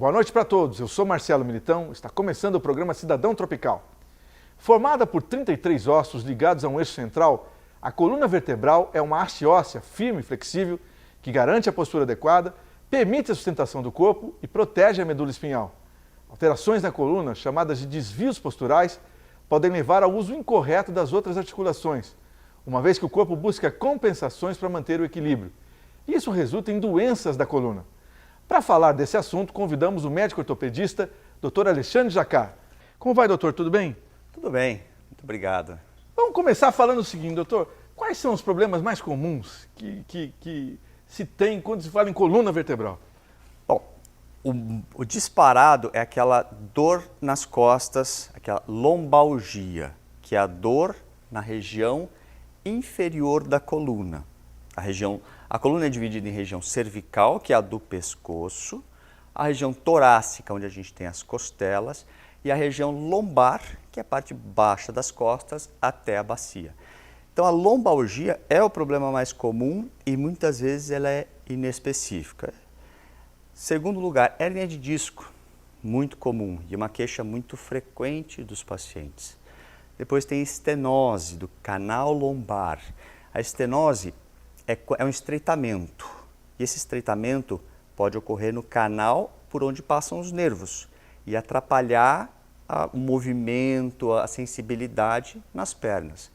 Boa noite para todos, eu sou Marcelo Militão, está começando o programa Cidadão Tropical. Formada por 33 ossos ligados a um eixo central, a coluna vertebral é uma haste óssea firme e flexível que garante a postura adequada, permite a sustentação do corpo e protege a medula espinhal. Alterações na coluna, chamadas de desvios posturais, podem levar ao uso incorreto das outras articulações, uma vez que o corpo busca compensações para manter o equilíbrio. Isso resulta em doenças da coluna. Para falar desse assunto, convidamos o médico ortopedista, Dr. Alexandre Jacquard. Como vai, doutor? Tudo bem? Tudo bem, muito obrigado. Vamos começar falando o seguinte, doutor. Quais são os problemas mais comuns que se tem quando se fala em coluna vertebral? Bom, o disparado é aquela dor nas costas, aquela lombalgia, que é a dor na região inferior da coluna. A coluna é dividida em região cervical, que é a do pescoço, a região torácica, onde a gente tem as costelas, e a região lombar, que é a parte baixa das costas até a bacia. Então a lombalgia é o problema mais comum e muitas vezes ela é inespecífica. Segundo lugar, hérnia de disco, muito comum e uma queixa muito frequente dos pacientes. Depois tem estenose do canal lombar. A estenose é um estreitamento e esse estreitamento pode ocorrer no canal por onde passam os nervos e atrapalhar o movimento, a sensibilidade nas pernas.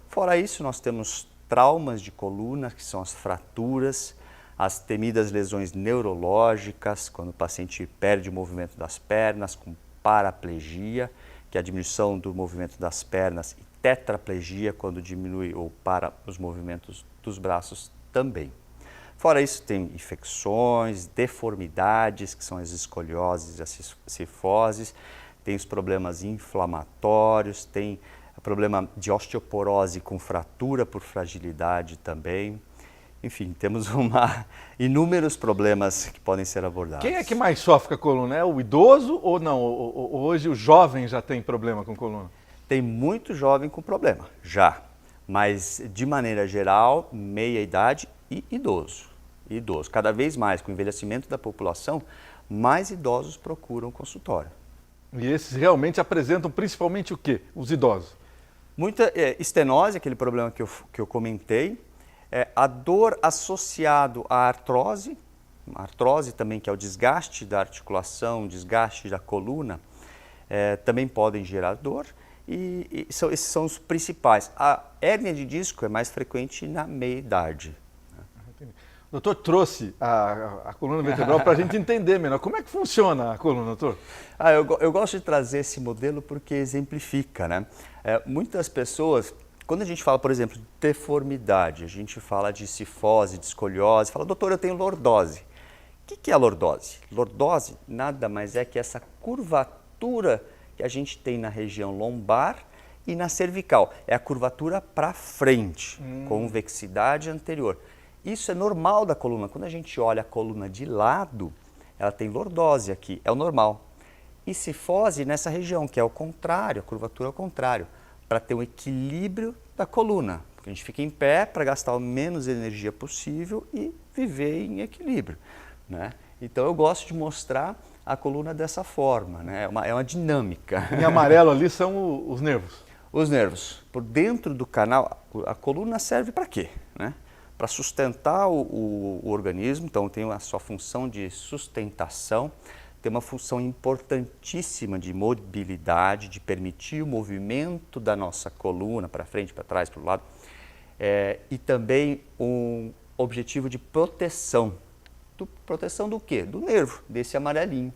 Fora isso, nós temos traumas de coluna, que são as fraturas, as temidas lesões neurológicas, quando o paciente perde o movimento das pernas, com paraplegia, que é a diminuição do movimento das pernas, e tetraplegia, quando diminui ou para os movimentos dos braços também. Fora isso, tem infecções, deformidades, que são as escolioses e as cifoses, tem os problemas inflamatórios, tem o problema de osteoporose com fratura por fragilidade também. Enfim, temos inúmeros problemas que podem ser abordados. Quem é que mais sofre com a coluna? É o idoso ou não? Hoje o jovem já tem problema com coluna? Tem muito jovem com problema, já. Mas, de maneira geral, meia idade e idoso. Cada vez mais, com o envelhecimento da população, mais idosos procuram consultório. E esses realmente apresentam principalmente o quê? Os idosos? Muita estenose, aquele problema que eu comentei. A dor associado à artrose, a artrose também, que é o desgaste da articulação, desgaste da coluna, também podem gerar dor. Esses são os principais. A hérnia de disco é mais frequente na meia-idade. O doutor trouxe a coluna vertebral para a gente entender melhor. Como é que funciona a coluna, doutor? Eu gosto de trazer esse modelo porque exemplifica, né? Muitas pessoas, quando a gente fala, por exemplo, de deformidade, a gente fala de cifose, de escoliose, fala, doutor, eu tenho lordose. O que é a lordose? Lordose nada mais é que essa curvatura que a gente tem na região lombar e na cervical. É a curvatura para frente, convexidade anterior. Isso é normal da coluna. Quando a gente olha a coluna de lado, ela tem lordose aqui, é o normal. E cifose nessa região, que é o contrário, a curvatura ao contrário, para ter um equilíbrio da coluna. Porque a gente fica em pé para gastar o menos energia possível e viver em equilíbrio, né? Então eu gosto de mostrar a coluna dessa forma, né? É uma dinâmica. Em amarelo ali são os nervos. Os nervos. Por dentro do canal, a coluna serve para quê, né? Para sustentar o organismo, então tem a sua função de sustentação, tem uma função importantíssima de mobilidade, de permitir o movimento da nossa coluna para frente, para trás, para o lado, e também um objetivo de proteção. Proteção do quê? Do nervo, desse amarelinho.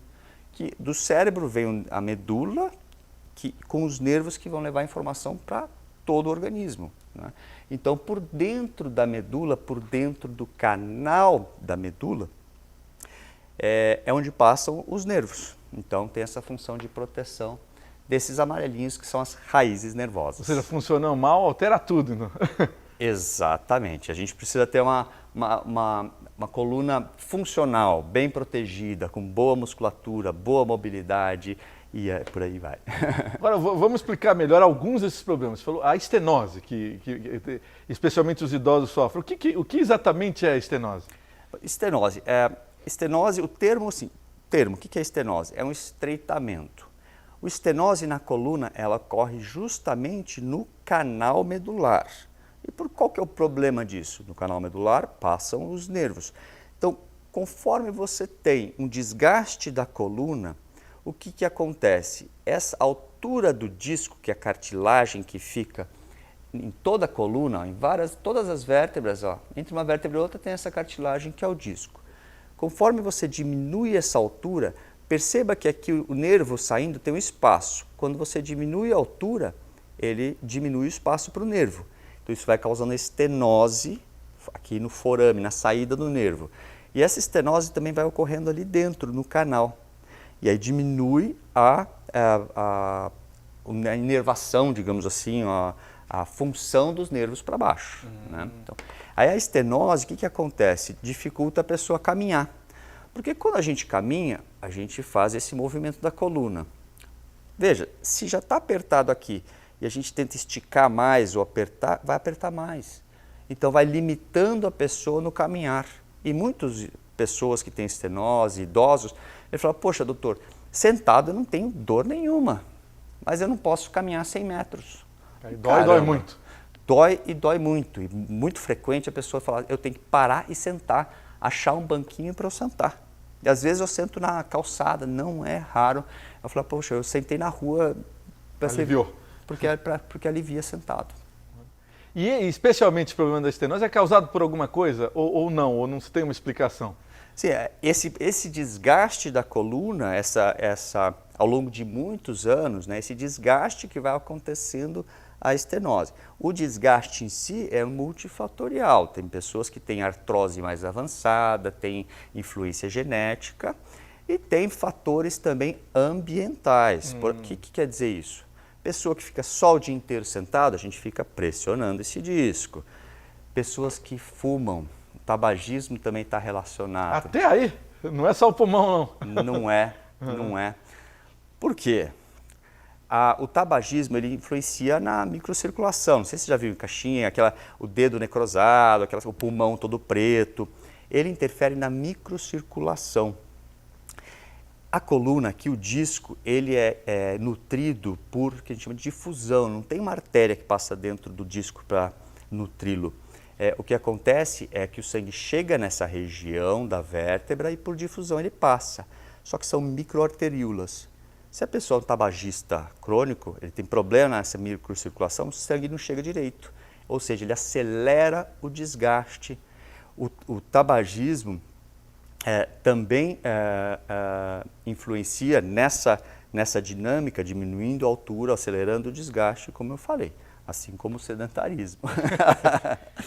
Que do cérebro vem a medula, com os nervos que vão levar a informação para todo o organismo, né? Então, por dentro da medula, por dentro do canal da medula, é onde passam os nervos. Então, tem essa função de proteção desses amarelinhos que são as raízes nervosas. Ou seja, funcionando mal, altera tudo, não? Exatamente. A gente precisa ter uma coluna funcional, bem protegida, com boa musculatura, boa mobilidade e por aí vai. Agora, vamos explicar melhor alguns desses problemas. Você falou a estenose, que especialmente os idosos sofrem. O que exatamente é a estenose? Estenose, o termo, assim, termo. O que é estenose? É um estreitamento. O estenose na coluna, ela ocorre justamente no canal medular. E qual que é o problema disso? No canal medular passam os nervos. Então, conforme você tem um desgaste da coluna, o que acontece? Essa altura do disco, que é a cartilagem que fica em toda a coluna, todas as vértebras, entre uma vértebra e outra tem essa cartilagem que é o disco. Conforme você diminui essa altura, perceba que aqui o nervo saindo tem um espaço. Quando você diminui a altura, ele diminui o espaço para o nervo. Então isso vai causando estenose aqui no forame, na saída do nervo. E essa estenose também vai ocorrendo ali dentro, no canal. E aí diminui a inervação, digamos assim, a função dos nervos para baixo. Né? Então, aí a estenose, o que acontece? Dificulta a pessoa caminhar. Porque quando a gente caminha, a gente faz esse movimento da coluna. Veja, se já está apertado aqui e a gente tenta esticar mais ou apertar, vai apertar mais. Então vai limitando a pessoa no caminhar. E muitas pessoas que têm estenose, idosos, ele fala, poxa doutor, sentado eu não tenho dor nenhuma, mas eu não posso caminhar 100 metros. Aí dói muito. Dói e dói muito. E muito frequente a pessoa fala, eu tenho que parar e sentar, achar um banquinho para eu sentar. E às vezes eu sento na calçada, não é raro. Eu falo, poxa, eu sentei na rua. Aliviou. Porque alivia sentado. E especialmente o problema da estenose é causado por alguma coisa ou não se tem uma explicação? Sim, esse desgaste da coluna, ao longo de muitos anos, né, esse desgaste que vai acontecendo a estenose. O desgaste em si é multifatorial. Tem pessoas que têm artrose mais avançada, tem influência genética e tem fatores também ambientais. O que quer dizer isso? Pessoa que fica só o dia inteiro sentado, a gente fica pressionando esse disco. Pessoas que fumam, o tabagismo também está relacionado. Até aí? Não é só o pulmão, não? Não é. Por quê? O tabagismo ele influencia na microcirculação. Não sei se você já viu em caixinha, o dedo necrosado, o pulmão todo preto. Ele interfere na microcirculação. A coluna aqui, o disco, ele é nutrido por o que a gente chama de difusão. Não tem uma artéria que passa dentro do disco para nutri-lo. O que acontece é que o sangue chega nessa região da vértebra e por difusão ele passa. Só que são microarteríolas. Se a pessoa é um tabagista crônico, ele tem problema nessa microcirculação, o sangue não chega direito. Ou seja, ele acelera o desgaste. O tabagismo também influencia nessa dinâmica, diminuindo a altura, acelerando o desgaste, como eu falei. Assim como o sedentarismo.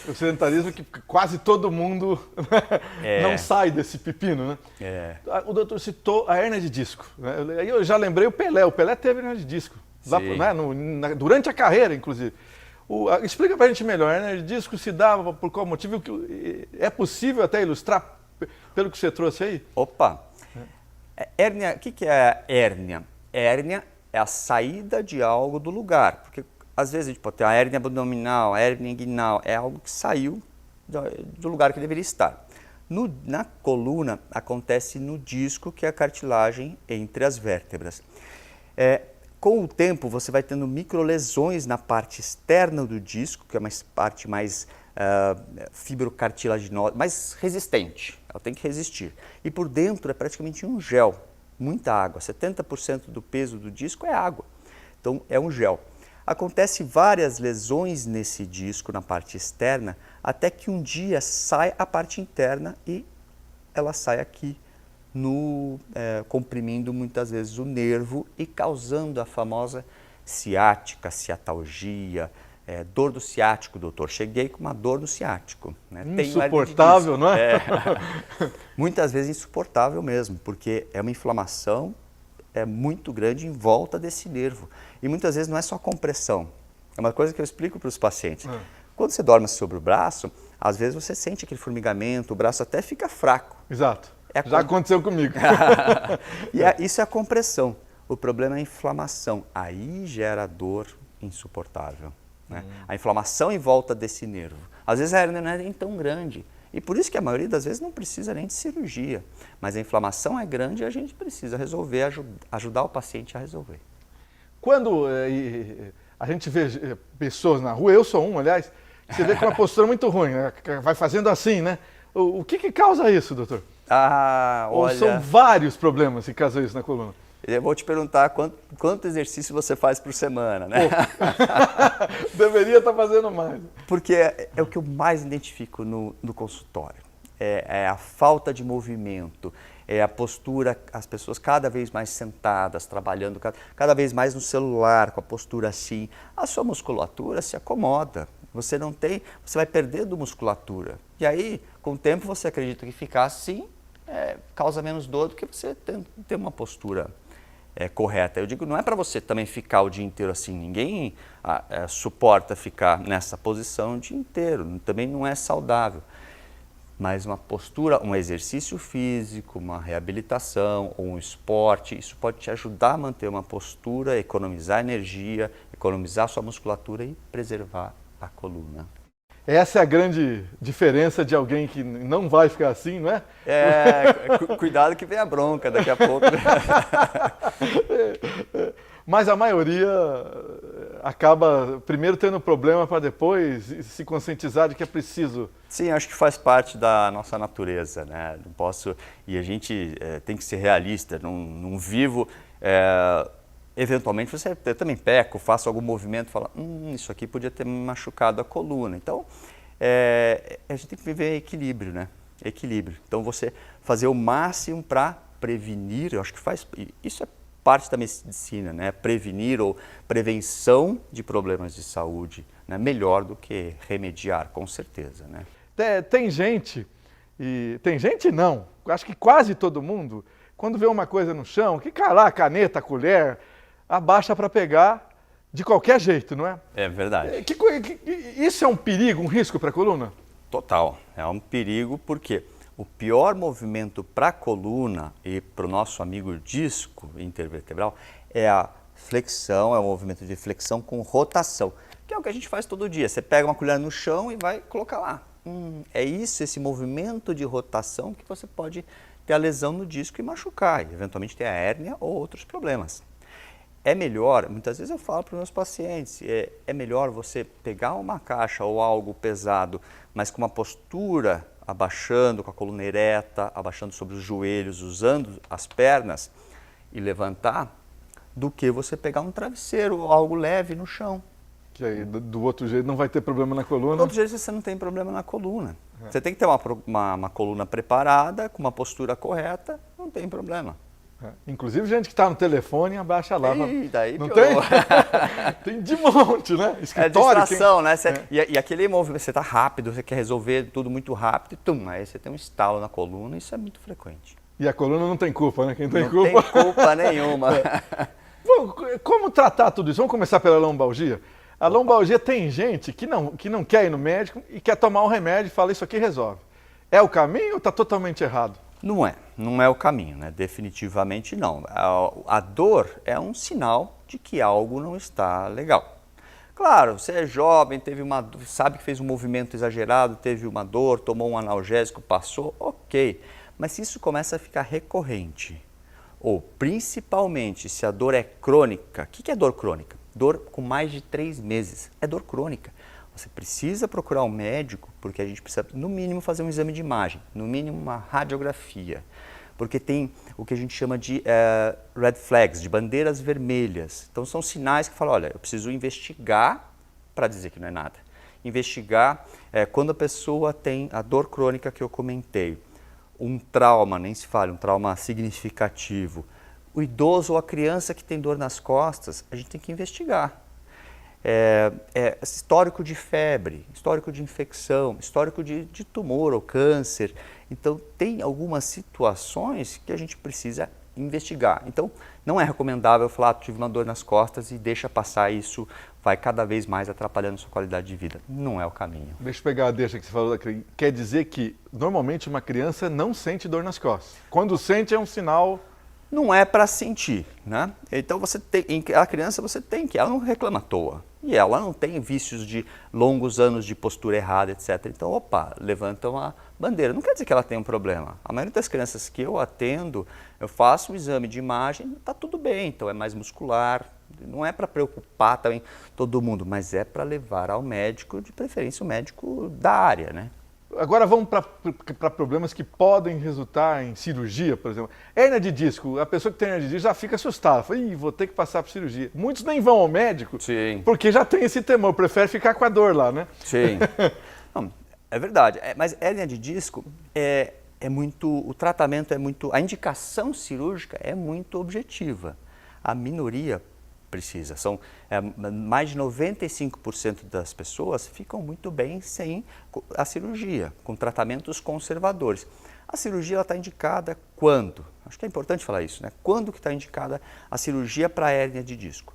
O sedentarismo que quase todo mundo não sai desse pepino, né? O doutor citou a hérnia de disco. Né? Aí eu já lembrei o Pelé. O Pelé teve hérnia de disco. Lá, né? Durante a carreira, inclusive. Explica pra gente melhor. A hérnia de disco se dava por qual motivo? É possível até ilustrar pelo que você trouxe aí? Opa! Hérnia, o que é a hérnia? Hérnia é a saída de algo do lugar. Porque às vezes a gente pode ter a hérnia abdominal, a hérnia inguinal, é algo que saiu do lugar que deveria estar. Na coluna acontece no disco, que é a cartilagem entre as vértebras. Com o tempo você vai tendo microlesões na parte externa do disco, que é uma parte mais fibrocartilaginosa, mais resistente, ela tem que resistir. E por dentro é praticamente um gel, muita água, 70% do peso do disco é água, então é um gel. Acontece várias lesões nesse disco, na parte externa, até que um dia sai a parte interna e ela sai aqui, comprimindo muitas vezes o nervo e causando a famosa ciática, ciatalgia, dor do ciático, doutor. Cheguei com uma dor no ciático. Né? Insuportável, não é? Muitas vezes insuportável mesmo, porque é uma inflamação muito grande em volta desse nervo. E muitas vezes não é só compressão. É uma coisa que eu explico para os pacientes. Quando você dorme sobre o braço, às vezes você sente aquele formigamento, o braço até fica fraco. Exato. Já aconteceu comigo. Isso é a compressão. O problema é a inflamação. Aí gera dor insuportável. Né? A inflamação em volta desse nervo. Às vezes a hérnia não é nem tão grande. E por isso que a maioria das vezes não precisa nem de cirurgia. Mas a inflamação é grande e a gente precisa resolver, ajudar o paciente a resolver. Quando a gente vê pessoas na rua, eu sou um, aliás, você vê com uma postura muito ruim, né? Vai fazendo assim, né? O que causa isso, doutor? Ah, olha... Ou são vários problemas que causam isso na coluna? Eu vou te perguntar quanto exercício você faz por semana, né? Deveria estar fazendo mais. Porque é o que eu mais identifico no consultório. É a falta de movimento, é a postura, as pessoas cada vez mais sentadas, trabalhando cada vez mais no celular, com a postura assim. A sua musculatura se acomoda. Você vai perdendo musculatura. E aí, com o tempo, você acredita que ficar assim causa menos dor do que você ter uma postura correta. Eu digo, não é para você também ficar o dia inteiro assim. Ninguém suporta ficar nessa posição o dia inteiro. Também não é saudável. Mas uma postura, um exercício físico, uma reabilitação ou um esporte, isso pode te ajudar a manter uma postura, economizar energia, economizar sua musculatura e preservar a coluna. Essa é a grande diferença de alguém que não vai ficar assim, não é? Cuidado que vem a bronca daqui a pouco. Mas a maioria acaba primeiro tendo problema para depois se conscientizar de que é preciso. Sim, acho que faz parte da nossa natureza, né? Não posso, e a gente tem que ser realista, não vivo... Eventualmente eu também peco, faço algum movimento e falo, isso aqui podia ter me machucado a coluna. Então, a gente tem que viver equilíbrio, né? Equilíbrio. Então, você fazer o máximo para prevenir, eu acho que isso é parte da medicina, né? Prevenir ou prevenção de problemas de saúde, né? Melhor do que remediar, com certeza, né? Tem gente não, acho que quase todo mundo, quando vê uma coisa no chão, que lá, a caneta, a colher, abaixa para pegar de qualquer jeito, não é? É verdade. Isso é um perigo, um risco para a coluna? Total, é um perigo porque o pior movimento para a coluna e para o nosso amigo disco intervertebral é a flexão, é o movimento de flexão com rotação, que é o que a gente faz todo dia. Você pega uma colher no chão e vai colocar lá. É esse movimento de rotação que você pode ter a lesão no disco e machucar, e eventualmente ter a hérnia ou outros problemas. É melhor, muitas vezes eu falo para os meus pacientes, é melhor você pegar uma caixa ou algo pesado, mas com uma postura, abaixando com a coluna ereta, abaixando sobre os joelhos, usando as pernas e levantar, do que você pegar um travesseiro ou algo leve no chão. Que aí, do outro jeito, não vai ter problema na coluna? Do outro jeito, você não tem problema na coluna. Você tem que ter uma coluna preparada, com uma postura correta, não tem problema. Inclusive, gente que está no telefone, abaixa lá. Daí não tem? Tem de monte, né? Escritório. Distração, né? E aquele movimento, você está rápido, você quer resolver tudo muito rápido, aí você tem um estalo na coluna, isso é muito frequente. E a coluna não tem culpa, né? Quem tem não culpa... Não tem culpa nenhuma. Bom, como tratar tudo isso? Vamos começar pela lombalgia? A lombalgia tem gente que não quer ir no médico e quer tomar um remédio e fala, isso aqui resolve. É o caminho ou está totalmente errado? Não é o caminho, né? Definitivamente não. A dor é um sinal de que algo não está legal. Claro, você é jovem, sabe que fez um movimento exagerado, teve uma dor, tomou um analgésico, passou, ok. Mas se isso começa a ficar recorrente, ou principalmente se a dor é crônica, o que é dor crônica? Dor com mais de 3 meses, é dor crônica. Você precisa procurar um médico, porque a gente precisa, no mínimo, fazer um exame de imagem, no mínimo uma radiografia, porque tem o que a gente chama de red flags, de bandeiras vermelhas. Então, são sinais que falam, olha, eu preciso investigar para dizer que não é nada. Investigar quando a pessoa tem a dor crônica que eu comentei, um trauma, nem se fala, um trauma significativo. O idoso ou a criança que tem dor nas costas, a gente tem que investigar. Histórico de febre, histórico de infecção, histórico de tumor ou câncer. Então, tem algumas situações que a gente precisa investigar. Então, não é recomendável falar, tive uma dor nas costas e deixa passar isso, vai cada vez mais atrapalhando sua qualidade de vida. Não é o caminho. Deixa eu pegar a deixa que você falou. Quer dizer que, normalmente, uma criança não sente dor nas costas. Quando sente, é um sinal... Não é para sentir, né? Então, a criança, ela não reclama à toa. E ela não tem vícios de longos anos de postura errada, etc. Então, opa, levanta uma bandeira. Não quer dizer que ela tem um problema. A maioria das crianças que eu atendo, eu faço um exame de imagem, está tudo bem, então é mais muscular. Não é para preocupar também todo mundo, mas é para levar ao médico, de preferência o médico da área, né? Agora vamos para problemas que podem resultar em cirurgia, por exemplo. Hérnia de disco, a pessoa que tem hérnia de disco já fica assustada. Fala, ih, vou ter que passar por cirurgia. Muitos nem vão ao médico, Sim. porque já tem esse temor, prefere ficar com a dor lá, né? Sim. Não, é verdade, mas hérnia de disco o tratamento é muito, a indicação cirúrgica é muito objetiva. A minoria precisa. Mais de 95% das pessoas ficam muito bem sem a cirurgia, com tratamentos conservadores. A cirurgia está indicada quando? Acho que é importante falar isso, né? Quando que está indicada a cirurgia para hérnia de disco?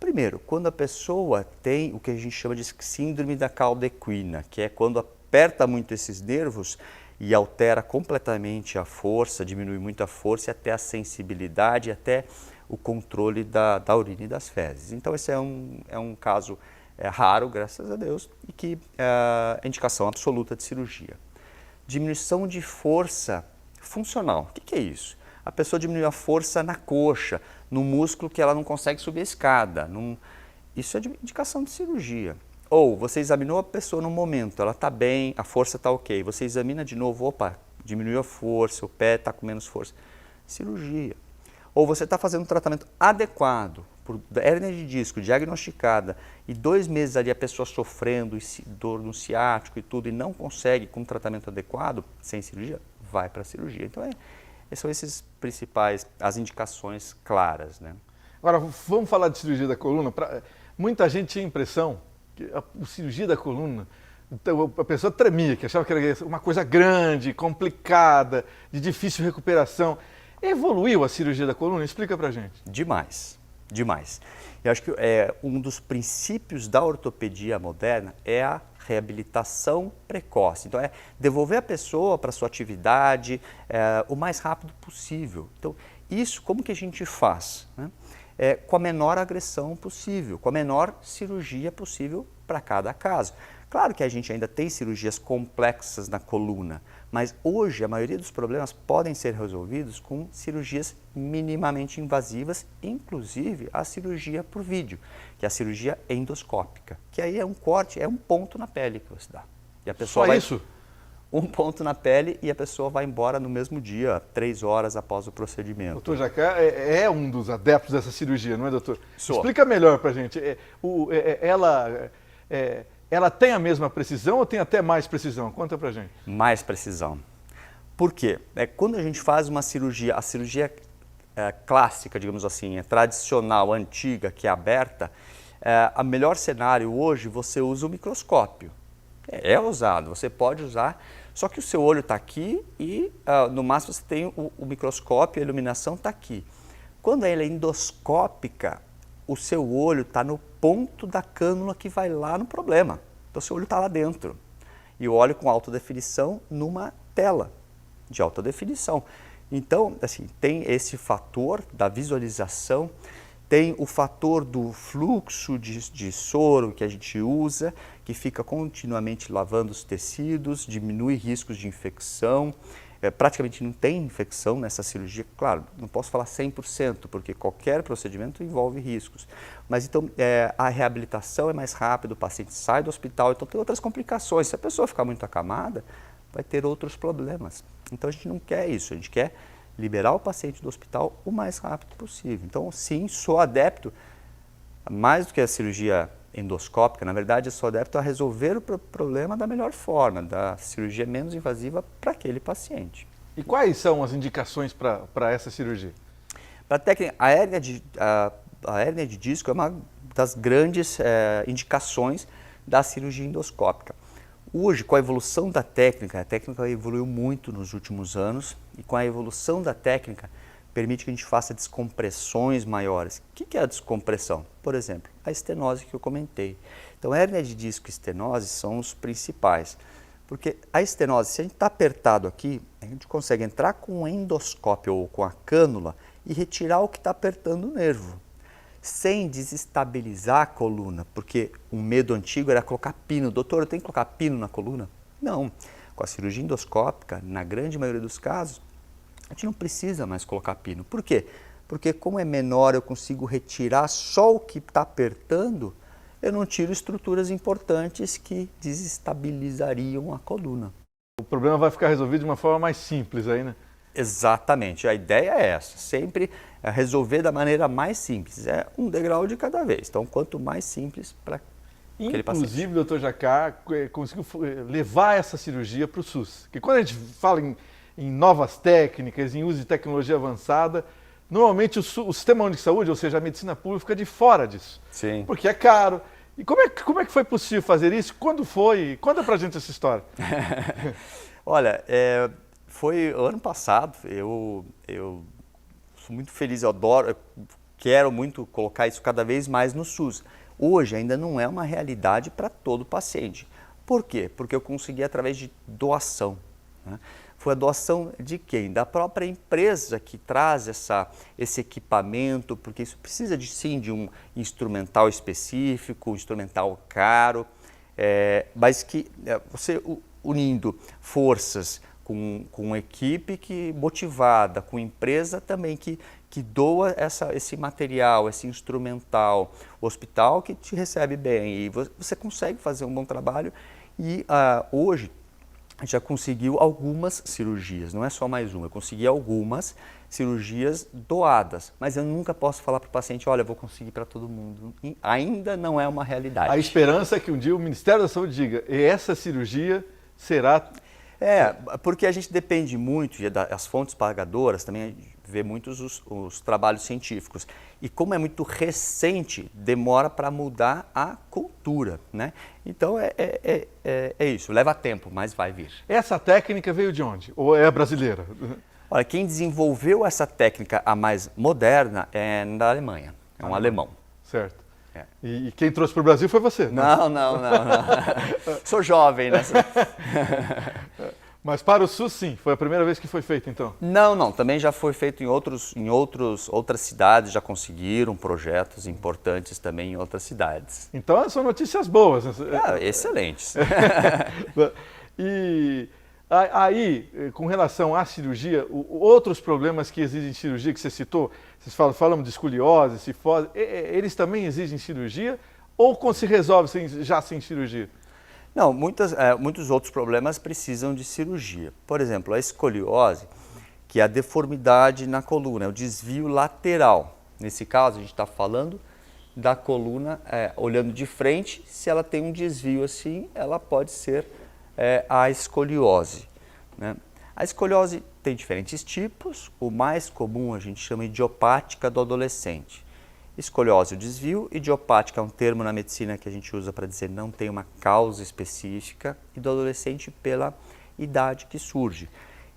Primeiro, quando a pessoa tem o que a gente chama de síndrome da cauda equina, que é quando aperta muito esses nervos e altera completamente a força, diminui muito a força e até a sensibilidade, até o controle da urina e das fezes. Então, esse é um caso raro, graças a Deus, e que é indicação absoluta de cirurgia. Diminuição de força funcional. O que é isso? A pessoa diminui a força na coxa, no músculo que ela não consegue subir a escada. Isso é de indicação de cirurgia. Ou você examinou a pessoa no momento, ela está bem, a força está ok. Você examina de novo, opa, diminuiu a força, o pé está com menos força. Cirurgia. Ou você está fazendo um tratamento adequado, por hérnia de disco diagnosticada, e 2 meses ali a pessoa sofrendo, dor no ciático e tudo, e não consegue com um tratamento adequado, sem cirurgia, vai para a cirurgia. Então, são esses principais, as indicações claras, né? Agora, vamos falar de cirurgia da coluna. Muita gente tinha a impressão que a cirurgia da coluna, então, a pessoa tremia, que achava que era uma coisa grande, complicada, de difícil recuperação. Evoluiu a cirurgia da coluna? Explica pra gente. Demais, demais. Eu acho que um dos princípios da ortopedia moderna é a reabilitação precoce. Então, é devolver a pessoa para a sua atividade o mais rápido possível. Então, isso como que a gente faz? Né? Com a menor agressão possível, com a menor cirurgia possível para cada caso. Claro que a gente ainda tem cirurgias complexas na coluna, mas hoje a maioria dos problemas podem ser resolvidos com cirurgias minimamente invasivas, inclusive a cirurgia por vídeo, que é a cirurgia endoscópica, que aí é um corte, é um ponto na pele que você dá. E a pessoa Só isso? Um ponto na pele e a pessoa vai embora no mesmo dia, 3 horas após o procedimento. Doutor Jacá é um dos adeptos dessa cirurgia, não é, doutor? Sou. Explica melhor pra gente. Ela tem a mesma precisão ou tem até mais precisão? Conta pra gente. Mais precisão. Por quê? Quando a gente faz uma cirurgia, a cirurgia clássica, digamos assim, tradicional, antiga, que é aberta, o melhor cenário hoje você usa o microscópio. É usado, você pode usar, só que o seu olho está aqui e no máximo você tem o microscópio, a iluminação está aqui. Quando ela é endoscópica, o seu olho está no ponto da cânula que vai lá no problema. Então, o seu olho está lá dentro. E o olho com alta definição numa tela de alta definição. Então, assim, tem esse fator da visualização, tem o fator do fluxo de soro que a gente usa, que fica continuamente lavando os tecidos, diminui riscos de infecção. Praticamente não tem infecção nessa cirurgia, claro, não posso falar 100%, porque qualquer procedimento envolve riscos. Mas então a reabilitação é mais rápida, o paciente sai do hospital, então tem outras complicações. Se a pessoa ficar muito acamada, vai ter outros problemas. Então a gente não quer isso, a gente quer liberar o paciente do hospital o mais rápido possível. Então sim, sou adepto, mais do que a cirurgia endoscópica, na verdade eu sou adepto a resolver o problema da melhor forma, da cirurgia menos invasiva para aquele paciente. E quais são as indicações para essa cirurgia? Para a técnica, a hérnia de disco é uma das grandes indicações da cirurgia endoscópica. Hoje, com a evolução da técnica, a técnica evoluiu muito nos últimos anos e com a evolução da técnica permite que a gente faça descompressões maiores. O que é a descompressão? Por exemplo, a estenose que eu comentei. Então, a hérnia de disco e estenose são os principais. Porque a estenose, se a gente está apertado aqui, a gente consegue entrar com o endoscópio ou com a cânula e retirar o que está apertando o nervo. sem desestabilizar a coluna, porque o medo antigo era colocar pino. Doutor, eu tenho que colocar pino na coluna? Não. Com a cirurgia endoscópica, na grande maioria dos casos, a gente não precisa mais colocar pino. Por quê? Porque como é menor, eu consigo retirar só o que está apertando, eu não tiro estruturas importantes que desestabilizariam a coluna. O problema vai ficar resolvido de uma forma mais simples aí, né? Exatamente, a ideia é essa, sempre resolver da maneira mais simples, é um degrau de cada vez, então quanto mais simples para aquele paciente. Inclusive, doutor Jacá conseguiu levar essa cirurgia para o SUS, porque quando a gente fala em novas técnicas, em uso de tecnologia avançada, normalmente o Sistema Único de Saúde, ou seja, a medicina pública, fica de fora disso. Sim. Porque é caro. E como é que foi possível fazer isso? Quando foi? Conta pra gente essa história. Olha, foi ano passado, eu sou muito feliz, eu adoro, eu quero muito colocar isso cada vez mais no SUS. Hoje ainda não é uma realidade para todo paciente. Por quê? Porque eu consegui através de doação, né? Foi a doação de quem? Da própria empresa que traz esse equipamento, porque isso precisa sim de um instrumental específico, um instrumental caro, mas que você unindo forças com equipe motivada, com empresa também que doa esse material, esse instrumental, o hospital que te recebe bem e você consegue fazer um bom trabalho e hoje já conseguiu algumas cirurgias, não é só mais uma, eu consegui algumas cirurgias doadas, mas eu nunca posso falar para o paciente, olha, eu vou conseguir para todo mundo, ainda não é uma realidade. A esperança é que um dia o Ministério da Saúde diga, essa cirurgia será... Porque a gente depende muito, e as fontes pagadoras também vê muitos os trabalhos científicos. E como é muito recente, demora para mudar a cultura, né? Então é isso, leva tempo, mas vai vir. Essa técnica veio de onde? Ou é brasileira? Olha, quem desenvolveu essa técnica, a mais moderna, é da Alemanha, é um alemão. Certo. E quem trouxe para o Brasil foi você? Não. Sou jovem, né? Mas para o SUS, sim. Foi a primeira vez que foi feito, então? Não. Também já foi feito em outras cidades, já conseguiram projetos importantes também em outras cidades. Então, são notícias boas. Excelentes. E aí, com relação à cirurgia, outros problemas que exigem cirurgia, que você citou, falamos de escoliose, cifose, eles também exigem cirurgia ou se resolve já sem cirurgia? Não, muitos outros problemas precisam de cirurgia. Por exemplo, a escoliose, que é a deformidade na coluna, é o desvio lateral. Nesse caso, a gente está falando da coluna olhando de frente, se ela tem um desvio assim, ela pode ser a escoliose, né? A escoliose tem diferentes tipos, o mais comum a gente chama idiopática do adolescente. Escoliose, o desvio, idiopática é um termo na medicina que a gente usa para dizer não tem uma causa específica, e do adolescente pela idade que surge.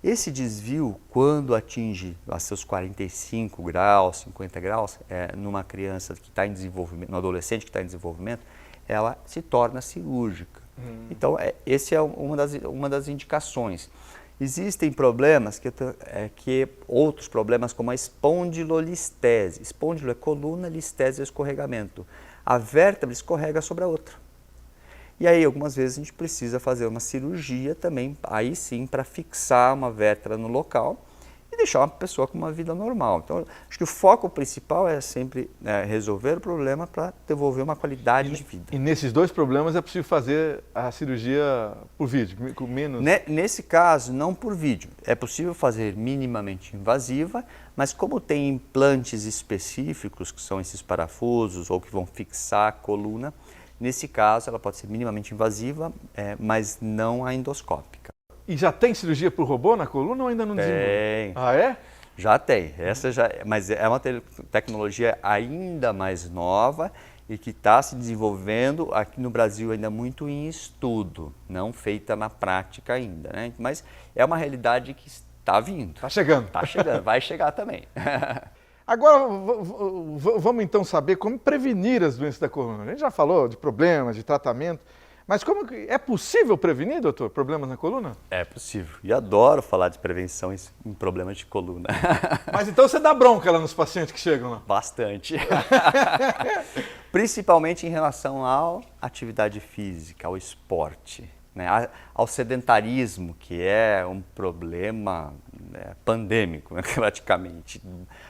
Esse desvio, quando atinge a seus 45 graus, 50 graus, numa criança que está em desenvolvimento, no adolescente que está em desenvolvimento, ela se torna cirúrgica. Então, esse é uma das indicações. Existem problemas, outros problemas como a espondilolistese. Espondilo é coluna, listese é escorregamento. A vértebra escorrega sobre a outra. E aí, algumas vezes, a gente precisa fazer uma cirurgia também, aí sim, para fixar uma vértebra no local e deixar uma pessoa com uma vida normal. Então, acho que o foco principal é sempre resolver o problema para devolver uma qualidade de vida. E nesses dois problemas é possível fazer a cirurgia por vídeo, com menos... Nesse caso, não por vídeo. É possível fazer minimamente invasiva, mas como tem implantes específicos, que são esses parafusos ou que vão fixar a coluna, nesse caso ela pode ser minimamente invasiva, mas não a endoscópica. E já tem cirurgia por robô na coluna ou ainda não desenvolveu? Tem. Ah, é? Já tem. Mas é uma tecnologia ainda mais nova e que está se desenvolvendo aqui no Brasil ainda muito em estudo, não feita na prática ainda, né? Mas é uma realidade que está vindo. Está chegando. Está chegando, vai chegar também. Agora, vamos então saber como prevenir as doenças da coluna. A gente já falou de problemas, de tratamento, Mas como que é possível prevenir, doutor, problemas na coluna? É possível. E adoro falar de prevenção em problemas de coluna. Mas então você dá bronca lá nos pacientes que chegam lá? Bastante. Principalmente em relação à atividade física, ao esporte, né? Ao sedentarismo, que é um problema pandêmico, né, praticamente.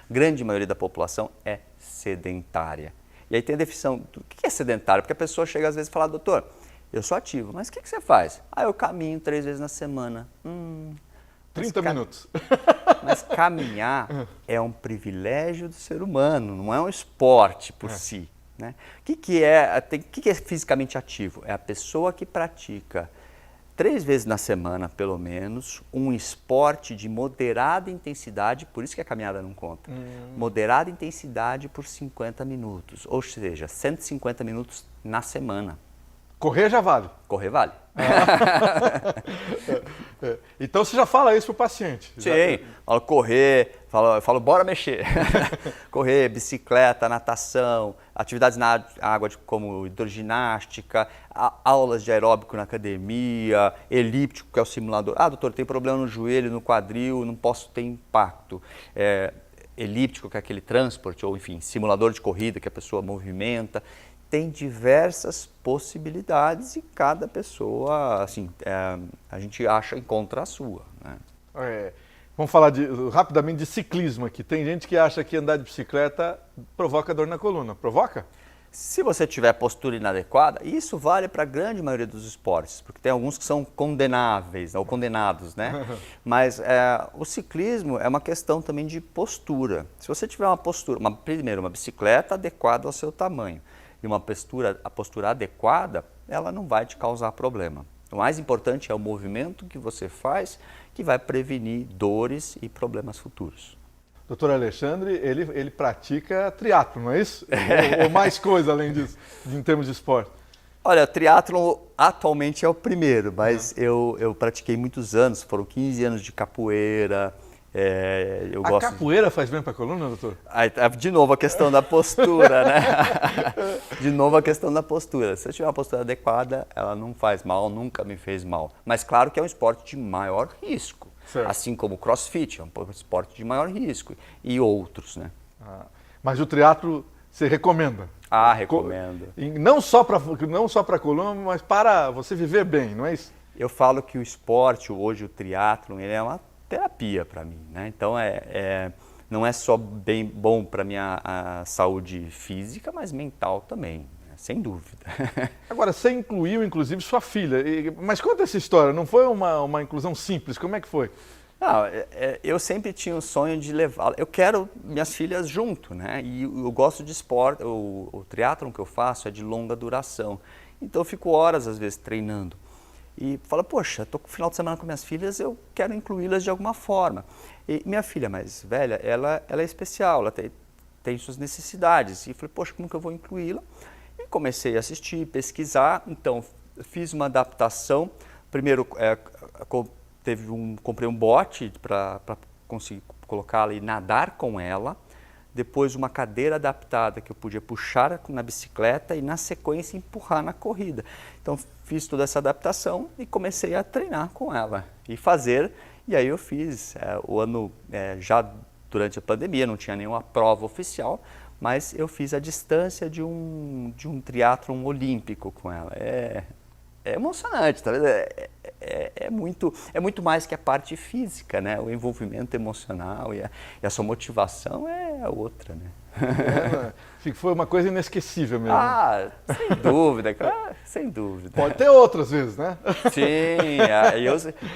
A grande maioria da população é sedentária. E aí tem a definição do que é sedentário, porque a pessoa chega às vezes e fala, doutor, eu sou ativo, mas o que você faz? Eu caminho 3 vezes na semana. 30 minutos. Mas caminhar é um privilégio do ser humano, não é um esporte por si. Né? O que é fisicamente ativo? É a pessoa que pratica 3 vezes na semana, pelo menos, um esporte de moderada intensidade, por isso que a caminhada não conta. Moderada intensidade por 50 minutos, ou seja, 150 minutos na semana. Correr já vale. Correr vale. Então você já fala isso para o paciente? Sim, falo correr, falo bora mexer. Correr, bicicleta, natação, atividades na água como hidroginástica, aulas de aeróbico na academia, elíptico, que é o simulador. Doutor, tem problema no joelho, no quadril, não posso ter impacto. Elíptico, que é aquele transporte, ou enfim, simulador de corrida que a pessoa movimenta. Tem diversas possibilidades e cada pessoa, assim, a gente encontra a sua. Né? Vamos falar rapidamente de ciclismo aqui. Tem gente que acha que andar de bicicleta provoca dor na coluna. Provoca? Se você tiver postura inadequada, isso vale para a grande maioria dos esportes, porque tem alguns que são condenáveis, ou condenados, né? Mas o ciclismo é uma questão também de postura. Se você tiver uma postura, primeiro, uma bicicleta adequada ao seu tamanho, e a postura adequada, ela não vai te causar problema. O mais importante é o movimento que você faz, que vai prevenir dores e problemas futuros. Doutor Alexandre, ele pratica triatlo, não é isso? Ou mais coisa além disso, em termos de esporte? Olha, triatlo atualmente é o primeiro, mas eu pratiquei muitos anos, foram 15 anos de capoeira. A capoeira faz bem para a coluna, doutor? De novo a questão da postura, né? De novo a questão da postura. Se eu tiver uma postura adequada, ela não faz mal, nunca me fez mal. Mas claro que é um esporte de maior risco. Certo. Assim como o crossfit, é um esporte de maior risco. E outros, né? Mas o triatlo você recomenda? Recomendo. Não só para a coluna, mas para você viver bem, não é isso? Eu falo que o esporte, hoje o triatlo, ele é uma terapia para mim, né? Então não é só bem bom para minha saúde física, mas mental também, né? Sem dúvida. Agora, você incluiu inclusive sua filha, mas conta essa história, não foi uma inclusão simples, como é que foi? Não, eu sempre tinha o sonho de levá-la, eu quero minhas filhas junto, né? E eu gosto de esporte, o triatlon que eu faço é de longa duração, então eu fico horas às vezes treinando. E fala, poxa, estou com o final de semana com minhas filhas, eu quero incluí-las de alguma forma. E minha filha mais velha, ela é especial, ela tem suas necessidades. E falei, poxa, como que eu vou incluí-la? E comecei a assistir, pesquisar. Então, fiz uma adaptação. Primeiro, comprei um bote para conseguir colocá-la e nadar com ela. Depois, uma cadeira adaptada que eu podia puxar na bicicleta e, na sequência, empurrar na corrida. Então, fiz toda essa adaptação e comecei a treinar com ela e fazer. E aí eu fiz o ano, já durante a pandemia, não tinha nenhuma prova oficial, mas eu fiz a distância de um triatlon olímpico com ela. É emocionante, tá vendo? É muito mais que a parte física, né? O envolvimento emocional e a sua motivação é outra, né? Foi uma coisa inesquecível mesmo. Sem dúvida, cara, sem dúvida. Pode ter outras vezes, né? Sim,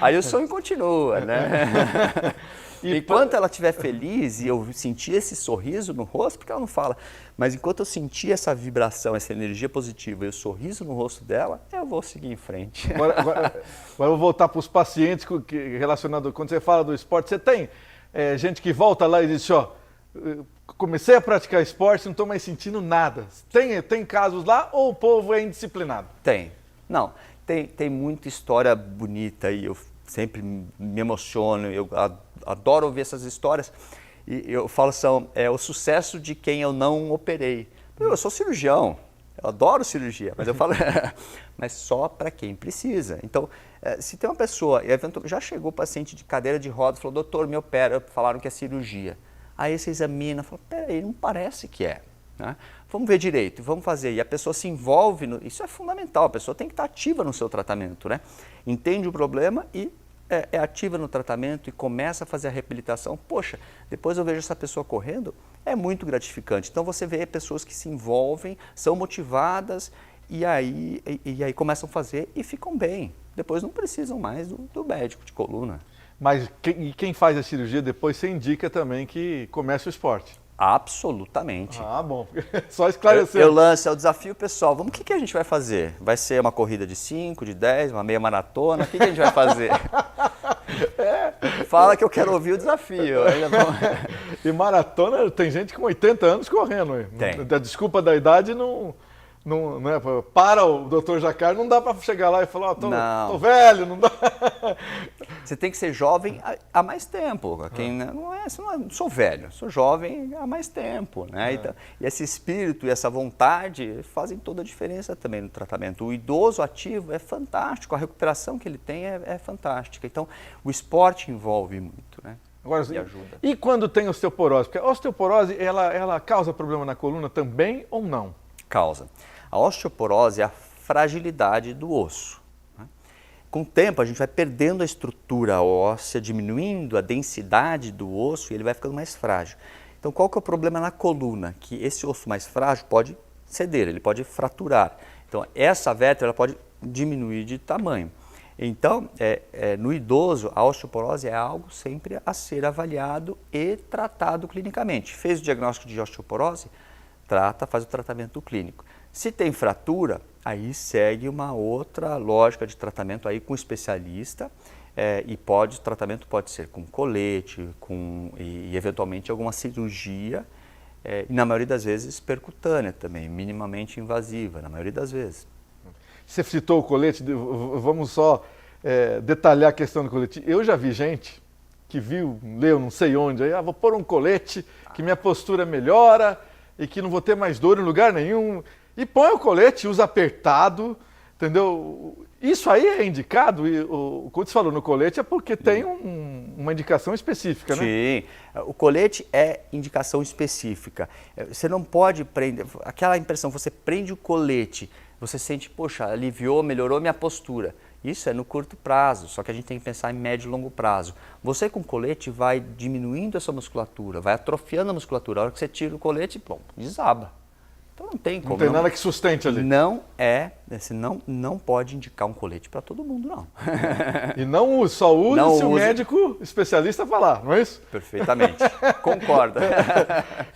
aí o sonho continua, né? Enquanto ela estiver feliz e eu sentir esse sorriso no rosto, porque ela não fala, mas enquanto eu sentir essa vibração, essa energia positiva e o sorriso no rosto dela, eu vou seguir em frente. Agora eu vou voltar para os pacientes relacionados, quando você fala do esporte, você tem gente que volta lá e diz, comecei a praticar esporte, não estou mais sentindo nada. Tem casos lá ou o povo é indisciplinado? Tem. Não, tem muita história bonita e eu sempre me emociono, eu adoro ouvir essas histórias. E eu falo, é o sucesso de quem eu não operei. Eu sou cirurgião, Eu adoro cirurgia, mas eu falo, mas só para quem precisa. Então, se tem uma pessoa, já chegou paciente de cadeira de rodas, falou, doutor, me opera, falaram que é cirurgia. Aí você examina, fala, peraí, não parece que é. Né? Vamos ver direito, vamos fazer. E a pessoa se envolve, isso é fundamental, a pessoa tem que estar ativa no seu tratamento, né? Entende o problema e é ativa no tratamento e começa a fazer a reabilitação. Poxa, depois eu vejo essa pessoa correndo, é muito gratificante. Então você vê pessoas que se envolvem, são motivadas e aí começam a fazer e ficam bem. Depois não precisam mais do médico de coluna. Mas quem faz a cirurgia depois, você indica também que comece o esporte. Absolutamente. Ah, bom. Só esclarecer. Eu lanço, é o desafio pessoal. O que a gente vai fazer? Vai ser uma corrida de 5, de 10, uma meia maratona? O que a gente vai fazer? Fala que eu quero ouvir o desafio. E maratona, tem gente com 80 anos correndo. Tem. A desculpa da idade não é, para o doutor Jacquard, não dá para chegar lá e falar, tô velho, não dá. Você tem que ser jovem há mais tempo. Quem não sou velho, sou jovem há mais tempo. Né? Então, e esse espírito e essa vontade fazem toda a diferença também no tratamento. O idoso ativo é fantástico, a recuperação que ele tem é fantástica. Então, o esporte envolve muito, né? Agora, e ajuda. E quando tem osteoporose? Porque a osteoporose, ela causa problema na coluna também ou não? Causa. A osteoporose é a fragilidade do osso. Né? Com o tempo, a gente vai perdendo a estrutura óssea, diminuindo a densidade do osso e ele vai ficando mais frágil. Então, qual que é o problema na coluna? Que esse osso mais frágil pode ceder, ele pode fraturar. Então, essa vértebra ela pode diminuir de tamanho. Então, no idoso, a osteoporose é algo sempre a ser avaliado e tratado clinicamente. Fez o diagnóstico de osteoporose? Faz o tratamento clínico. Se tem fratura, aí segue uma outra lógica de tratamento aí com especialista o tratamento pode ser com colete, e eventualmente alguma cirurgia, e na maioria das vezes percutânea também, minimamente invasiva, na maioria das vezes. Você citou o colete, vamos só detalhar a questão do colete. Eu já vi gente que leu não sei onde, aí vou pôr um colete que minha postura melhora, e que não vou ter mais dor em lugar nenhum, e põe o colete, usa apertado, entendeu? Isso aí é indicado, e quando você falou no colete é porque tem uma indicação específica, né? Sim, o colete é indicação específica. Você não pode prender, aquela impressão, você prende o colete, você sente, poxa, aliviou, melhorou minha postura. Isso é no curto prazo, só que a gente tem que pensar em médio e longo prazo. Você com colete vai diminuindo essa musculatura, vai atrofiando a musculatura. A hora que você tira o colete, bom, desaba. Então não tem como. Não tem nada que sustente ali. Você não pode indicar um colete para todo mundo, não. E não só use se o médico especialista falar, não é isso? Perfeitamente, concordo.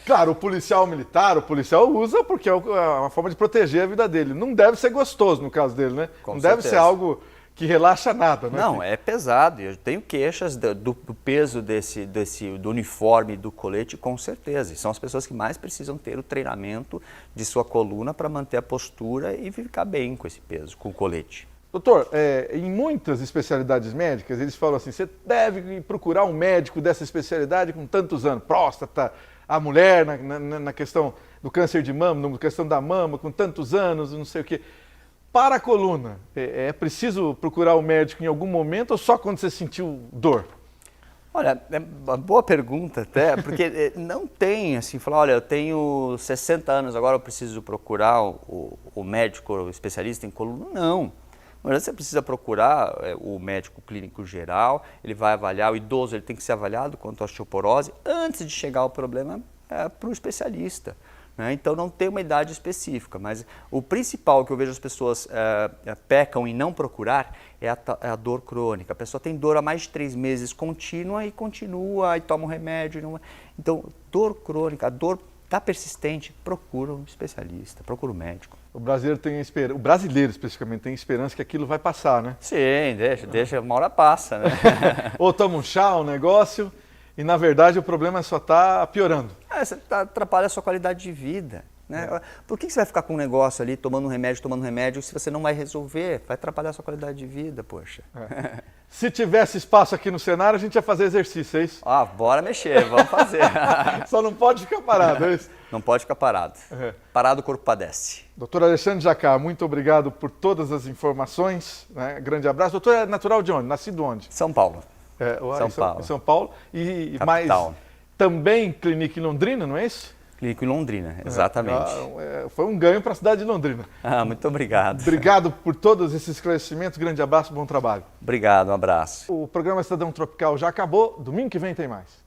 Claro, o policial militar, o policial usa porque é uma forma de proteger a vida dele. Não deve ser gostoso no caso dele, né? Com não certeza. Deve ser algo que relaxa nada, né? Não, é pesado. Eu tenho queixas do peso do uniforme, do colete, com certeza. E são as pessoas que mais precisam ter o treinamento de sua coluna para manter a postura e ficar bem com esse peso, com o colete. Doutor, em muitas especialidades médicas, eles falam assim, você deve procurar um médico dessa especialidade com tantos anos, próstata, a mulher na questão do câncer de mama, na questão da mama, com tantos anos, não sei o quê. Para a coluna, é preciso procurar o médico em algum momento ou só quando você sentiu dor? Olha, é uma boa pergunta até, porque não tem assim, falar, olha, eu tenho 60 anos, agora eu preciso procurar o médico o especialista em coluna. Não. Mas você precisa procurar o médico clínico geral, ele vai avaliar, o idoso ele tem que ser avaliado quanto à osteoporose, antes de chegar ao problema para o especialista. Né? Então não tem uma idade específica, mas o principal que eu vejo as pessoas pecam em não procurar é a dor crônica. A pessoa tem dor há mais de 3 meses contínua e continua, e toma um remédio. Então, dor crônica, a dor está persistente, procura um especialista, procura um médico. O brasileiro especificamente tem esperança que aquilo vai passar, né? Sim, deixa, uma hora passa, né? Ou toma um chá, um negócio, e na verdade o problema só está piorando. Você atrapalha a sua qualidade de vida. Né? Por que você vai ficar com um negócio ali, tomando um remédio, se você não vai resolver? Vai atrapalhar a sua qualidade de vida, poxa. Se tivesse espaço aqui no cenário, a gente ia fazer exercício, é isso? Bora mexer, vamos fazer. Só não pode ficar parado, é isso? Não pode ficar parado. Parado, o corpo padece. Doutor Alexandre Jacquat, muito obrigado por todas as informações. Né? Grande abraço. Doutor é natural de onde? Nascido onde? São Paulo. Em São Paulo. E mais também clínica em Londrina, não é isso? Clínico em Londrina, exatamente. Foi um ganho para a cidade de Londrina. Muito obrigado. Obrigado por todos esses esclarecimentos. Grande abraço, bom trabalho. Obrigado, um abraço. O programa Cidadão Tropical já acabou. Domingo que vem tem mais.